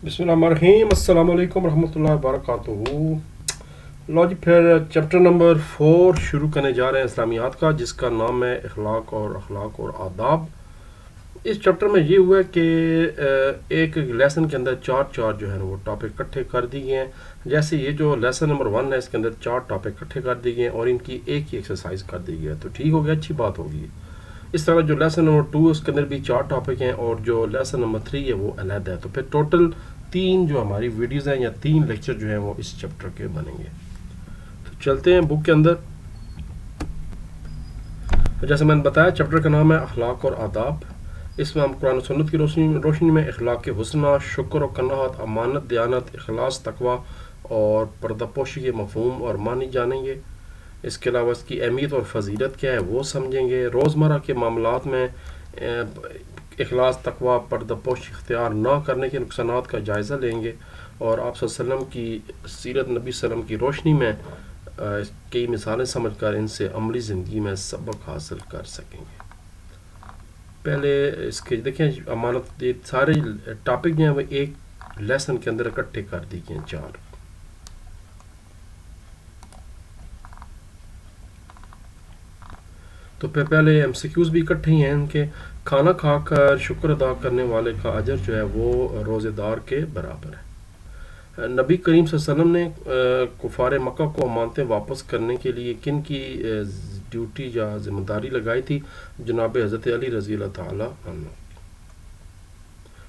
बिस्मिल्लाहिर्रहमानिर्रहीम अस्सलाम वालेकुम रहमतुल्लाहि वबरकातुहू। लो जी, फिर चैप्टर नंबर 4 शुरू करने जा रहे हैं इस्लामियात का, जिसका नाम है इखलाक और अखलाक और आदाब। इस चैप्टर में ये हुआ है कि एक लेसन के अंदर चार जो है वो टॉपिक इकट्ठे कर दिए गए हैं। जैसे ये जो लेसन नंबर 1 है, इसके अंदर 4 टॉपिक इकट्ठे कर दिए गए हैं और इनकी एक ही एक्सरसाइज कर दी गई है, तो ठीक हो गया, अच्छी बात होगी। इस तरह जो लेसन नंबर 2 उसके अंदर भी 4 टॉपिक हैं और जो लेसन नंबर 3 है वो अलग है। तो फिर टोटल 3 जो हमारी वीडियोज़ हैं या 3 लेक्चर जो हैं वो इस चैप्टर के बनेंगे। तो चलते हैं बुक के अंदर। तो जैसे मैंने बताया, चैप्टर का नाम है अखलाक और आदाब। इसमें हम कुरान और सुन्नत की रोशनी में इखलाक के हुस्ना, शुक्र और कनाअत, अमानत, दयानत, इखलास, तकवा और पर्दापोशी के मफहूम और मानी जानेंगे। इसके अलावा इसकी अहमियत और फजीलत क्या है वो समझेंगे। रोज़मर्रा के मामलात में इखलास, तकवा, पर्दापोशी इख्तियार ना करने के नुकसानात का जायज़ा लेंगे और आप सल्लल्लाहु अलैहि वसल्लम की सीरत नबी सल्लम की रोशनी में कई मिसालें समझकर इनसे अमली ज़िंदगी में सबक हासिल कर सकेंगे। पहले इसके देखें, अमानत, ये सारे टॉपिक जो हैं वो एक लेसन के अंदर इकट्ठे कर दी गए हैं 4। तो पहले MCQs भी इकट्ठे ही हैं इनके। खाना खाकर शुक्र अदा करने वाले का अजर जो है वो रोज़ेदार के बराबर है। नबी करीम सल्लल्लाहु अलैहि वसल्लम ने कुफार मक्का को अमानतें वापस करने के लिए किन की ड्यूटी या जिम्मेदारी लगाई थी? जनाब हज़रत अली रज़ी अल्लाह ताला अन्हु,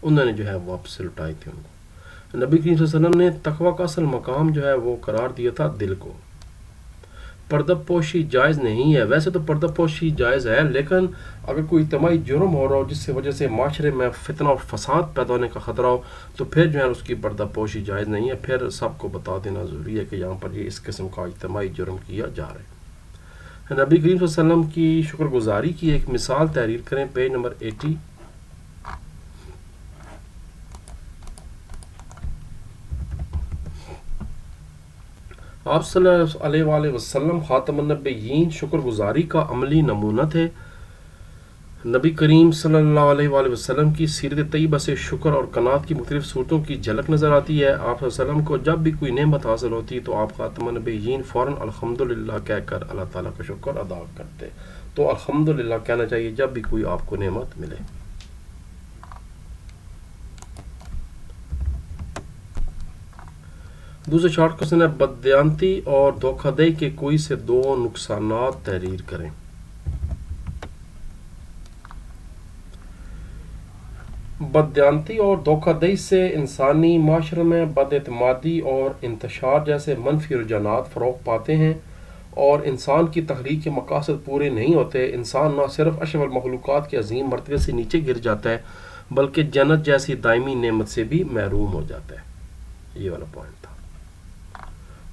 उन्होंने जो है वापस लौटाई थी उनको। नबी करीम सल्लल्लाहु अलैहि वसल्लम ने तकवा का असल मकाम जो है वो करार दिया था दिल को। पर्दापोशी जायज़ नहीं है। वैसे तो पर्दापोशी जायज़ है, लेकिन अगर कोई इज्तिमाई जुर्म हो रहा हो जिससे वजह से माशरे में फितना और फसाद पैदा होने का ख़तरा हो, तो फिर जो है उसकी पर्दापोशी जायज़ नहीं है। फिर सबको बता देना ज़रूरी है कि यहाँ पर ये इस किस्म का इज्तिमाई जुर्म किया जा रहा है। नबी करीम सल्लल्लाहु अलैहि वसल्लम की शुक्रगुजारी की एक मिसाल तहरीर करें, पेज नंबर 80। आप सल्लल्लाहु अलैहि वसल्लम खातमुन नबिय्यीन शुक्रगुजारी का अमली नमूना थे। नबी करीम सल्लल्लाहु अलैहि वसल्लम की सीरत तैयबा से शुक्र और कनात की मुख्तलिफ सूरतों की झलक नज़र आती है। आप वसल्लम को जब भी कोई नेमत हासिल होती तो आप खातमुन नबिय्यीन फ़ौरन अल्हम्दुलिल्लाह कहकर अल्लाह ताला का शुक्र अदा करते। तो अल्हम्दुलिल्लाह कहना चाहिए जब भी कोई आपको नेमत मिले। दूसरा शॉर्ट क्वेश्चन है, बददयांती और धोखाधड़ी के कोई से 2 नुकसानात तहरीर करें। बददयांती और धोखाधड़ी से इंसानी माशरे में बदएतमादी और इंतशार जैसे मनफी रुझानात फ़रोग़ पाते हैं और इंसान की तख्लीक के मकासद पूरे नहीं होते। इंसान न सिर्फ अशरफुल मखलूक़ात के अजीम मर्तबे से नीचे गिर जाता है, बल्कि जन्नत जैसी दायमी नेमत से भी महरूम हो जाता है। ये वाला पॉइंट था।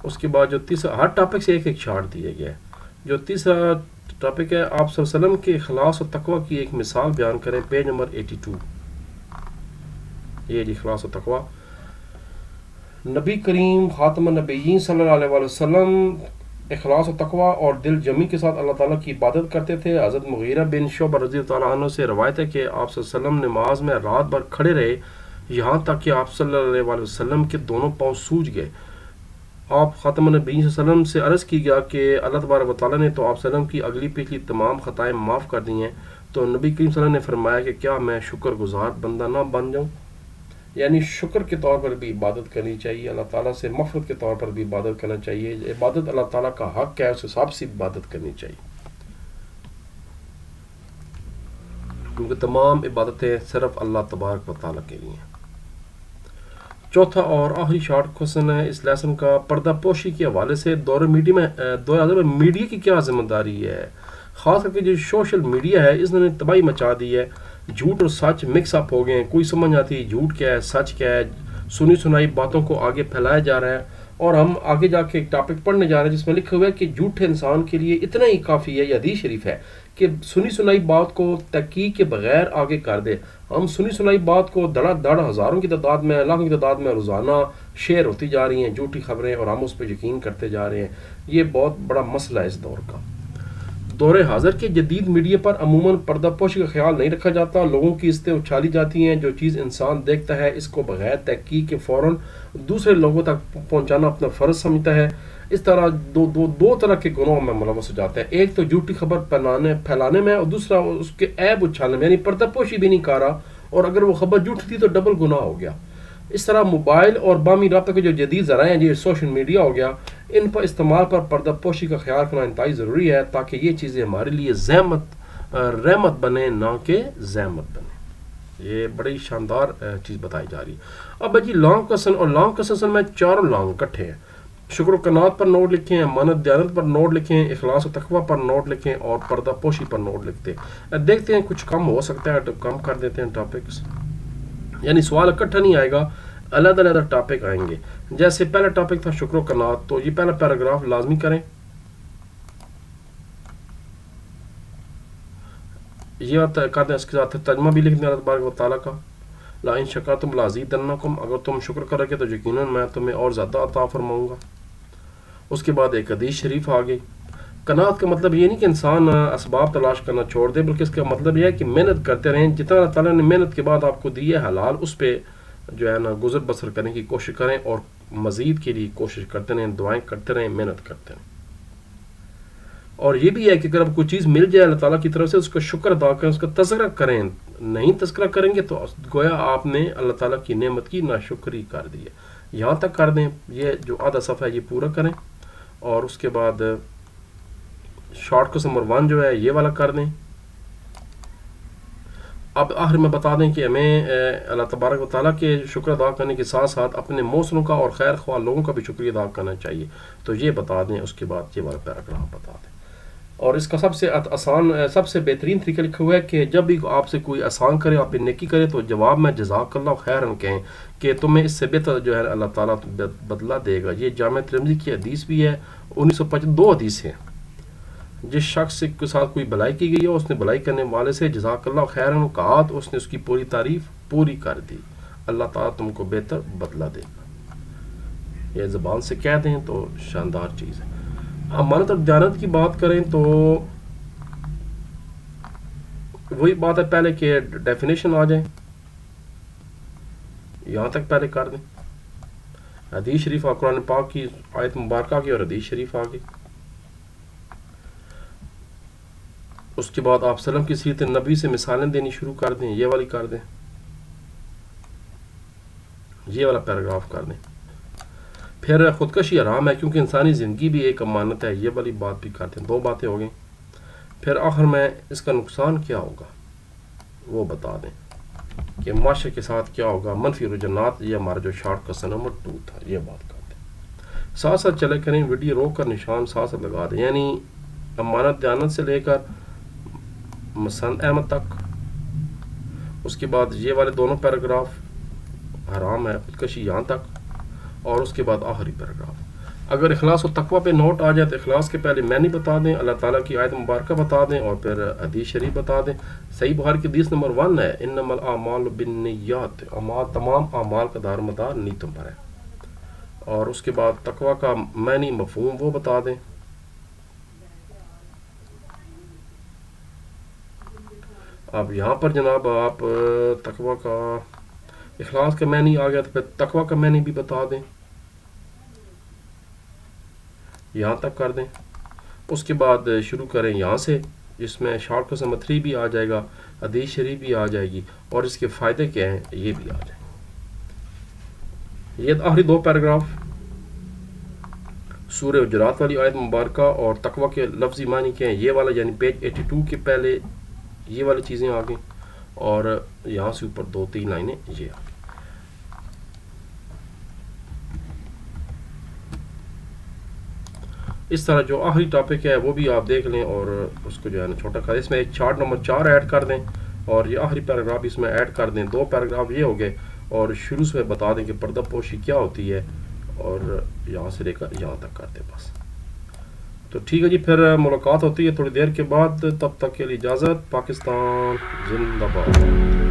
उसके बाद जो तीसरा, हर टॉपिक से एक चार्ट दिया गया है। जो तीसरा टॉपिक है, आप सल्लल्लाहु अलैहि वसल्लम के इखलास और तकवा की एक मिसाल बयान करें, पेज नंबर 82। ये इखलास और तकवा। नबी करीम खातमुन नबिय्यीन सल्लल्लाहु अलैहि वसल्लम इखलास और तकवा और दिल जमी के साथ अल्लाह ताला की इबादत करते थे। हज़रत मुगीरा बिन शुअबा रज़ी अल्लाह ताला अन्हु से रवायत है कि आप सल्लल्लाहु अलैहि वसल्लम नमाज में रात भर खड़े रहे, यहाँ तक कि आप सल्लल्लाहु अलैहि वसल्लम के दोनों पाँव सूज गए। आप खातमुन नबिय्यीन सल्लल्लाहु अलैहि वसल्लम से अर्ज़ की गया कि अल्लाह तबारक व तआला ने तो आप सल्लम की अगली पिछली तमाम ख़ताएँ माफ़ कर दी हैं। तो नबी करीम सल्लल्लाहु अलैहि वसल्लम ने फरमाया कि क्या मैं शुक्रगुजार बंदा ना बन जाऊँ? यानी शुक्र के तौर पर भी इबादत करनी चाहिए, अल्लाह ताला से मग़फ़िरत के तौर पर भी इबादत करना चाहिए। इबादत अल्लाह ताला का हक़ है, उस हिसाब से इबादत करनी चाहिए, क्योंकि तमाम इबादतें सिर्फ अल्लाह तबारक व तआला के लिए हैं। चौथा और आखिरी शॉर्ट क्वेश्चन है इस लेसन का, पर्दापोशी के हवाले से दौर मीडिया की क्या जिम्मेदारी है? ख़ास करके जो सोशल मीडिया है इसने तबाही मचा दी है। झूठ और सच मिक्स अप हो गए हैं, कोई समझ आती है झूठ क्या है सच क्या है। सुनी सुनाई बातों को आगे फैलाया जा रहा है और हम आगे जाके एक टॉपिक पढ़ने जा रहे हैं जिसमें लिखा हुआ है कि झूठे इंसान के लिए इतना ही काफ़ी है, या हदीस शरीफ है कि सुनी सुनाई बात को तहकीक के बगैर आगे कर दे। हम सुनी सुनाई बात को धड़ाधड़ हज़ारों की तादाद में, लाखों की तादाद में रोज़ाना शेयर होती जा रही हैं झूठी खबरें, और हम उस पर यकीन करते जा रहे हैं। ये बहुत बड़ा मसला है इस दौर का। دور حاضر کے جدید میڈیا پر عموماً پردہ پوشی کا خیال نہیں رکھا جاتا. لوگوں کی عزتیں اچھالی جاتی ہیں. جو چیز انسان دیکھتا ہے اس کو بغیر تحقیق کے فوراً دوسرے لوگوں تک پہنچانا اپنا فرض سمجھتا ہے. اس طرح دو طرح کے گناہوں میں ملوث ہو جاتا ہے. ایک تو جھوٹی خبر پھیلانے میں، اور دوسرا اس کے عیب اچھالنے میں، یعنی پردہ پوشی بھی نہیں کر رہا اور اگر وہ خبر جھوٹی تھی تو ڈبل گناہ ہو گیا. اس طرح موبائل اور باہمی رابطے کے جو جدید ذرائع ہیں، یہ سوشل میڈیا ہو گیا، ان پر استعمال پر پردہ پوشی کا خیال کرنا انتہائی ضروری ہے تاکہ یہ چیزیں ہمارے لیے رحمت بنے نہ کہ زحمت بنے. یہ بڑی شاندار چیز بتائی جا رہی ہے. اب جی لانگ کوسچن، اور لانگ کوسچن میں چاروں لانگ اکٹھے ہیں. شکر و قناعت پر نوٹ لکھیں، امانت دیانت پر نوٹ لکھیں، اخلاص و تقوی پر نوٹ لکھیں اور پردہ پوشی پر نوٹ لکھتے ہیں. دیکھتے ہیں کچھ کم ہو سکتا ہے تو کم کر دیتے ہیں ٹاپکس، یعنی سوال اکٹھا نہیں آئے گا، علیحدہ ٹاپک آئیں گے. جیسے پہلا ٹاپک تھا شکر و قناعت، تو یہ پہلا پیراگراف لازمی کریں. یہ کہتے ہیں اس کے ساتھ ترجمہ بھی لکھ دیں اللہ تبارک و تعالیٰ کا. لا ان شکرتم لازیدنکم، اگر تم شکر کرو گے تو یقیناً میں تمہیں اور زیادہ عطا فرماؤں گا. اس کے بعد ایک حدیث شریف آ گئی. قناعت کا مطلب یہ نہیں کہ انسان اسباب تلاش کرنا چھوڑ دے، بلکہ اس کا مطلب یہ ہے کہ محنت کرتے رہیں. جتنا اللہ تعالیٰ نے محنت کے بعد آپ کو دی ہے حلال، اس پہ جو ہے نا گزر بسر کرنے کی کوشش کریں اور مزید کے لیے کوشش کرتے رہیں، دعائیں کرتے رہیں، محنت کرتے رہیں. اور یہ بھی ہے کہ اگر آپ کوئی چیز مل جائے اللہ تعالیٰ کی طرف سے، اس کا شکر ادا کریں، اس کا تذکرہ کریں. نہیں تذکرہ کریں گے تو گویا آپ نے اللہ تعالیٰ کی نعمت کی ناشکری کر دی ہے. یہاں تک کر دیں. یہ جو آدھا صفحہ ہے یہ پورا کریں، اور اس کے بعد شارٹ کوسچن نمبر 1 جو ہے یہ والا کر دیں. اب آخر میں بتا دیں کہ ہمیں اللہ تبارک و تعالیٰ کے شکر ادا کرنے کے ساتھ ساتھ اپنے موصلوں کا اور خیر خواہ لوگوں کا بھی شکریہ ادا کرنا چاہیے. تو یہ بتا دیں. اس کے بعد یہ والا پیراگراف بتا دیں. اور اس کا سب سے آسان، سب سے بہترین طریقہ لکھا ہوا ہے کہ جب بھی آپ سے کوئی احسان کرے، آپ پہ نیکی کرے، تو جواب میں جزاک اللہ خیرن کہیں کہ تمہیں اس سے بہتر جو ہے اللہ تعالیٰ بدلہ دے گا. یہ جامع ترمذی کی حدیث بھی ہے. 1952 حدیث ہے. جس شخص کے ساتھ کوئی بھلائی کی گئی ہو، اس نے بھلائی کرنے والے سے جزاک اللہ خیرن کہا تو اس نے اس کی پوری تعریف پوری کر دی. اللہ تعالیٰ تم کو بہتر بدلہ دے گا. یہ زبان سے کہہ دیں تو شاندار چیز ہے. امانت اور دیانت کی بات کریں تو وہی بات ہے پہلے کہ ڈیفینیشن آ جائیں، یہاں تک پہلے کر دیں. حدیث شریف قرآن پاک کی آیت مبارکہ کی اور حدیث شریف آ گئی. اس کے بعد آپ سلم کی سیرت نبی سے مثالیں دینی شروع کر دیں. یہ والی کر دیں، یہ والا پیراگراف کر دیں. پھر خودکشی حرام ہے کیونکہ انسانی زندگی بھی ایک امانت ہے. یہ والی بات بھی کر دیں. 2 باتیں ہو گئیں. پھر آخر میں اس کا نقصان کیا ہوگا وہ بتا دیں کہ معاشرے کے ساتھ کیا ہوگا، منفی رجحانات. یہ ہمارا جو شارٹ کوسچن نمبر 2 تھا، یہ بات کر دیں. ساتھ ساتھ چلے کریں، ویڈیو روک کر نشان ساتھ ساتھ لگا دیں. یعنی امانت دیانت سے لے کر مسند احمد تک. اس کے بعد یہ والے دونوں پیراگراف حرام ہے خودکشی یہاں تک، اور اس کے بعد آخری پیراگراف. اگر اخلاص و تقوی پہ نوٹ آ جائے تو اخلاص کے پہلے معنی بتا دیں، اللہ تعالیٰ کی آیت مبارکہ بتا دیں، اور پھر حدیث شریف بتا دیں. صحیح بخاری کی حدیث نمبر 1 ہے انما الاعمال بالنیات، تمام اعمال کا دار مدار نیتوں پر ہے. اور اس کے بعد تقوی کا معنی مفہوم وہ بتا دیں. اب یہاں پر جناب آپ تقوی کا، اخلاص کا معنی آ گیا تو پھر تقوی کا معنی بھی بتا دیں. یہاں تک کر دیں. اس کے بعد شروع کریں یہاں سے، جس میں شارٹ کوسچن نمبر 3 بھی آ جائے گا، حدیث شریف بھی آ جائے گی، اور اس کے فائدے کیا ہیں یہ بھی آ جائے گا. یہ آخری 2 پیراگراف سورہ حجرات والی آیت مبارکہ اور تقوی کے لفظی معنی کیا ہیں یہ والا، یعنی پیج 82 کے پہلے یہ والی چیزیں آ گئیں، اور یہاں سے اوپر 2-3 لائنیں یہ آ گئی. اس طرح جو آخری ٹاپک ہے وہ بھی آپ دیکھ لیں اور اس کو جو ہے نا چھوٹا کر. اس میں ایک چارٹ نمبر 4 ایڈ کر دیں، اور یہ آخری پیراگراف اس میں ایڈ کر دیں. 2 پیراگراف یہ ہو گئے، اور شروع سے بتا دیں کہ پردہ پوشی کیا ہوتی ہے، اور یہاں سے لے کر یہاں تک کر دیں بس. تو ٹھیک ہے جی، پھر ملاقات ہوتی ہے تھوڑی دیر کے بعد. تب تک کے لیے اجازت. پاکستان زندہ باد.